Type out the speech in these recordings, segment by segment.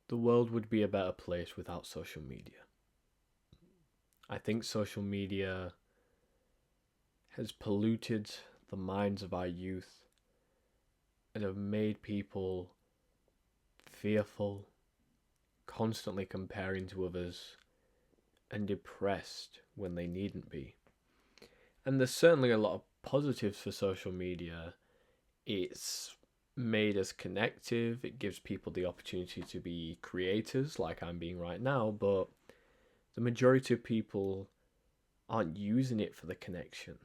the world would be a better place without social media. I think social media has polluted the minds of our youth and have made people fearful, constantly comparing to others, and depressed when they needn't be. And there's certainly a lot of positives for social media. It's made us connective, it gives people the opportunity to be creators like I'm being right now, but the majority of people aren't using it for the connection.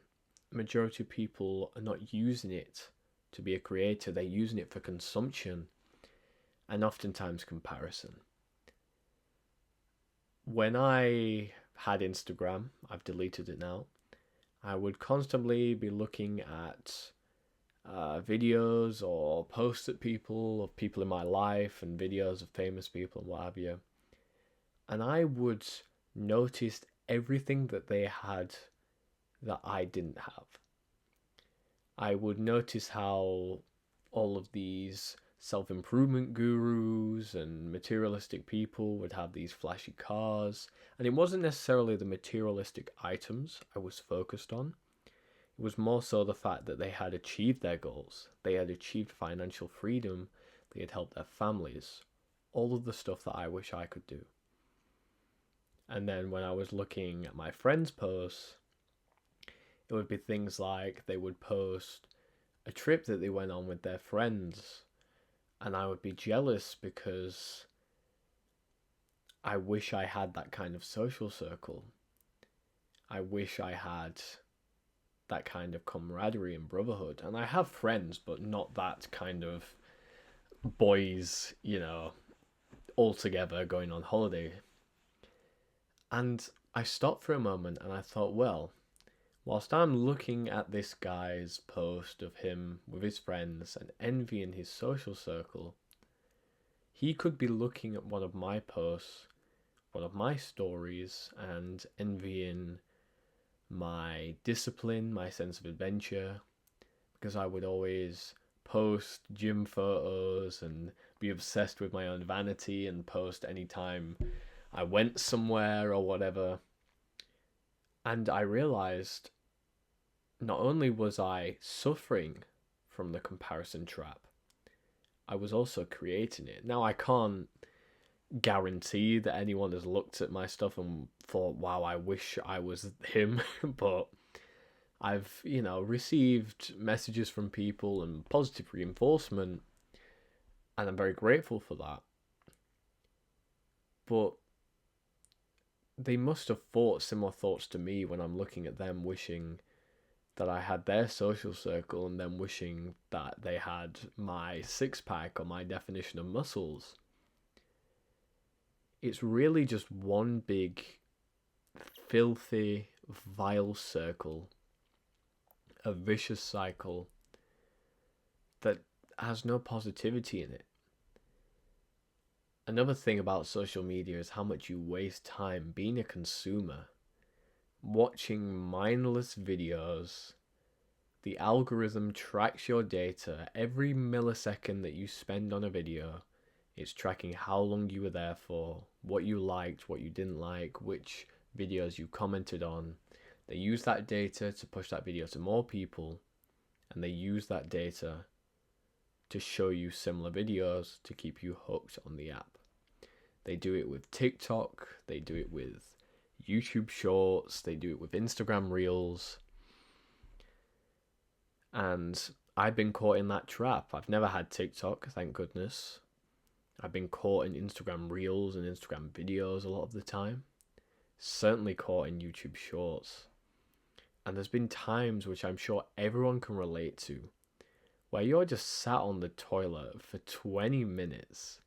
The majority of people are not using it to be a creator, they're using it for consumption and oftentimes comparison. When I had Instagram, I've deleted it now, I would constantly be looking at videos or posts at people of people in my life and videos of famous people and what have you. And I would notice everything that they had that I didn't have. I would notice how all of these self improvement gurus and materialistic people would have these flashy cars. And it wasn't necessarily the materialistic items I was focused on, it was more so the fact that they had achieved their goals, they had achieved financial freedom, they had helped their families, all of the stuff that I wish I could do. And then when I was looking at my friends' posts, it would be things like they would post a trip that they went on with their friends, and I would be jealous because I wish I had that kind of social circle. I wish I had that kind of camaraderie and brotherhood. And I have friends, but not that kind of boys, all together going on holiday. And I stopped for a moment and I thought, well, whilst I'm looking at this guy's post of him with his friends and envying his social circle, he could be looking at one of my posts, one of my stories, and envying my discipline, my sense of adventure, because I would always post gym photos and be obsessed with my own vanity and post anytime I went somewhere or whatever. And I realized not only was I suffering from the comparison trap, I was also creating it. Now, I can't guarantee that anyone has looked at my stuff and thought, wow, I wish I was him, but I've, received messages from people and positive reinforcement, and I'm very grateful for that. But they must have thought similar thoughts to me when I'm looking at them, wishing that I had their social circle and then wishing that they had my six pack or my definition of muscles. It's really just one big, filthy, vile circle, a vicious cycle that has no positivity in it. Another thing about social media is how much you waste time being a consumer, watching mindless videos. The algorithm tracks your data every millisecond that you spend on a video. It's tracking how long you were there for, what you liked, what you didn't like, which videos you commented on. They use that data to push that video to more people, and they use that data to show you similar videos to keep you hooked on the app. They do it with TikTok, they do it with YouTube Shorts, they do it with Instagram Reels. And I've been caught in that trap. I've never had TikTok, thank goodness. I've been caught in Instagram Reels and Instagram videos a lot of the time. Certainly caught in YouTube Shorts. And there's been times which I'm sure everyone can relate to, where you're just sat on the toilet for 20 minutes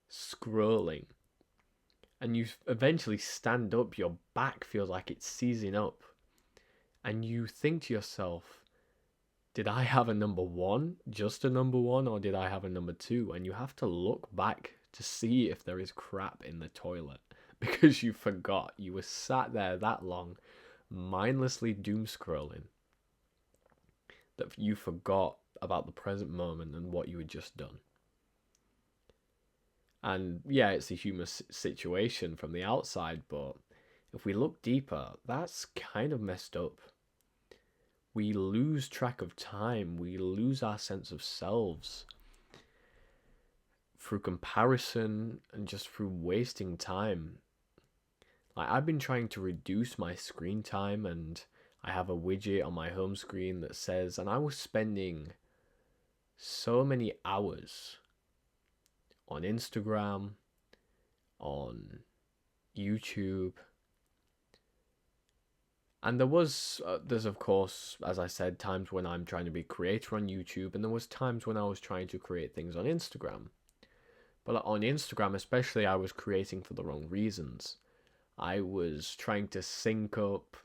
scrolling, and you eventually stand up, your back feels like it's seizing up, and you think to yourself, did I have a number one, just a number one, or did I have a number two? And you have to look back to see if there is crap in the toilet because you forgot you were sat there that long, mindlessly doom scrolling, that you forgot about the present moment and what you had just done. And yeah, it's a human situation from the outside, but if we look deeper, that's kind of messed up. We lose track of time, we lose our sense of selves through comparison and just through wasting time. Like, I've been trying to reduce my screen time, and I have a widget on my home screen that says, and I was spending so many hours on Instagram, on YouTube. And there's of course, as I said, times when I'm trying to be a creator on YouTube, and there was times when I was trying to create things on Instagram. But on Instagram especially, I was creating for the wrong reasons. I was trying to sync up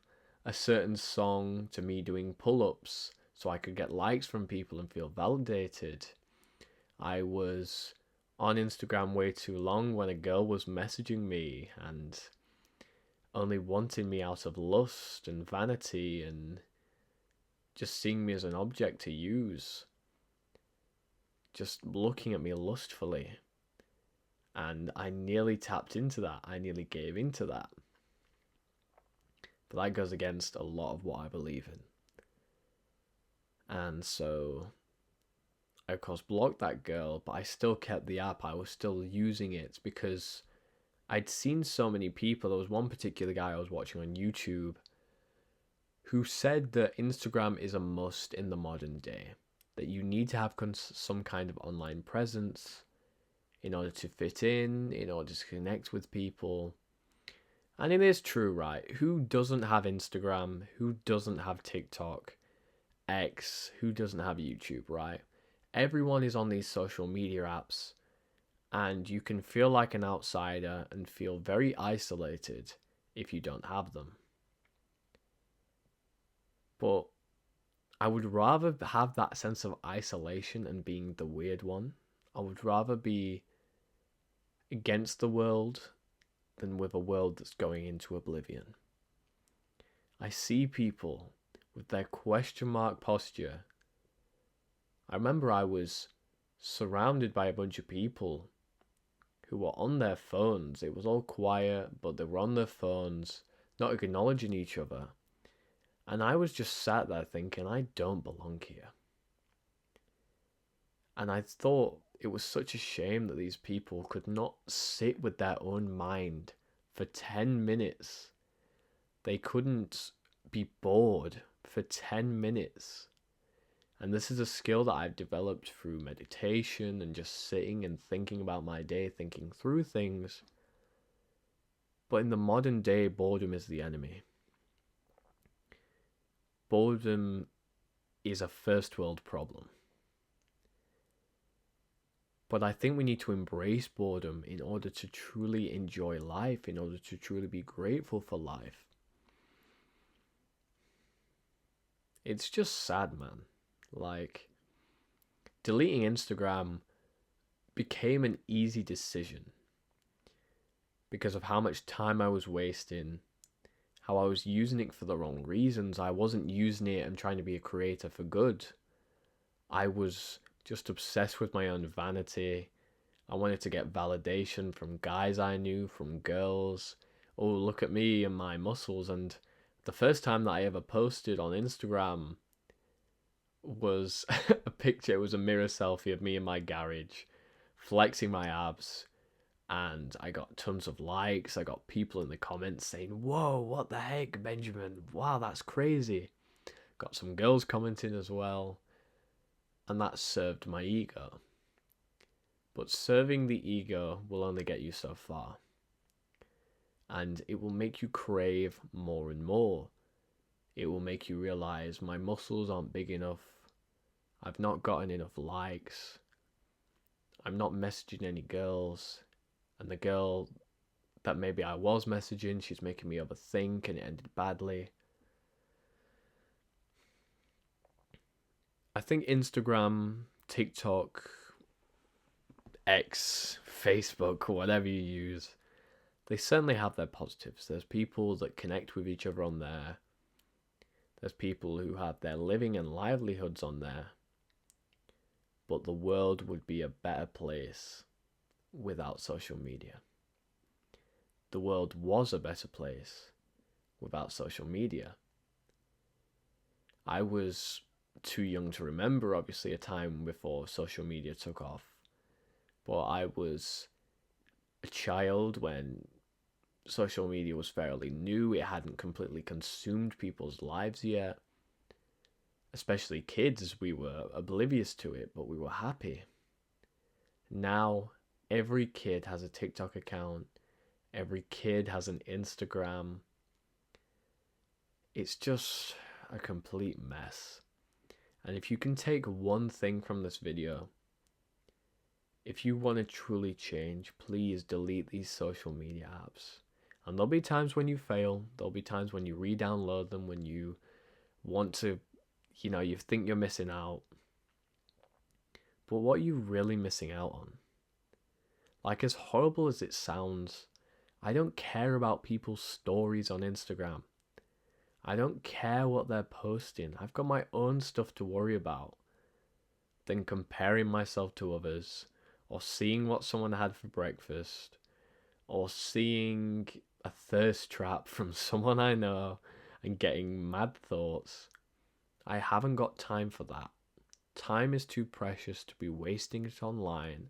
a certain song to me doing pull-ups so I could get likes from people and feel validated. I was on Instagram way too long when a girl was messaging me and only wanting me out of lust and vanity and just seeing me as an object to use, just looking at me lustfully. And I nearly tapped into that. I nearly gave into that. But that goes against a lot of what I believe in. And so I of course blocked that girl, but I still kept the app. I was still using it because I'd seen so many people. There was one particular guy I was watching on YouTube who said that Instagram is a must in the modern day, that you need to have some kind of online presence in order to fit in order to connect with people. And it is true, right? Who doesn't have Instagram? Who doesn't have TikTok, X? Who doesn't have YouTube, right? Everyone is on these social media apps, and you can feel like an outsider and feel very isolated if you don't have them. But I would rather have that sense of isolation and being the weird one. I would rather be against the world than with a world that's going into oblivion. I see people with their question mark posture. I remember I was surrounded by a bunch of people who were on their phones. It was all quiet, but they were on their phones, not acknowledging each other. And I was just sat there thinking, I don't belong here. And I thought it was such a shame that these people could not sit with their own mind for 10 minutes. They couldn't be bored for 10 minutes. And this is a skill that I've developed through meditation and just sitting and thinking about my day, thinking through things. But in the modern day, boredom is the enemy. Boredom is a first world problem. But I think we need to embrace boredom in order to truly enjoy life, in order to truly be grateful for life. It's just sad, man. Like, deleting Instagram became an easy decision because of how much time I was wasting, how I was using it for the wrong reasons. I wasn't using it and trying to be a creator for good. I was just obsessed with my own vanity. I wanted to get validation from guys I knew, from girls. Oh, look at me and my muscles. And the first time that I ever posted on Instagram was a picture. It was a mirror selfie of me in my garage, flexing my abs. And I got tons of likes. I got people in the comments saying, "Whoa, what the heck, Benjamin? Wow, that's crazy." Got some girls commenting as well. And that served my ego. But serving the ego will only get you so far. And it will make you crave more and more. It will make you realize my muscles aren't big enough. I've not gotten enough likes. I'm not messaging any girls. And the girl that maybe I was messaging, she's making me overthink, and it ended badly. I think Instagram, TikTok, X, Facebook, whatever you use, they certainly have their positives. There's people that connect with each other on there. There's people who have their living and livelihoods on there. But the world would be a better place without social media. The world was a better place without social media. I was too young to remember, obviously, a time before social media took off. But I was a child when social media was fairly new. It hadn't completely consumed people's lives yet. Especially kids, we were oblivious to it, but we were happy. Now, every kid has a TikTok account. Every kid has an Instagram. It's just a complete mess. And if you can take one thing from this video, if you want to truly change, please delete these social media apps. And there'll be times when you fail. There'll be times when you re-download them, when you want to, you think you're missing out. But what are you really missing out on? Like, as horrible as it sounds, I don't care about people's stories on Instagram. I don't care what they're posting. I've got my own stuff to worry about than comparing myself to others, or seeing what someone had for breakfast, or seeing a thirst trap from someone I know and getting mad thoughts. I haven't got time for that. Time is too precious to be wasting it online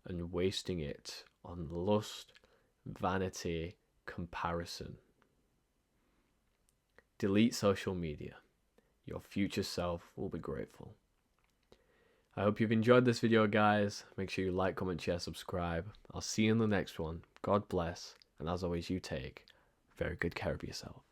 and wasting it on lust, vanity, comparison. Delete social media. Your future self will be grateful. I hope you've enjoyed this video, guys. Make sure you like, comment, share, subscribe. I'll see you in the next one. God bless. And as always, you take very good care of yourself.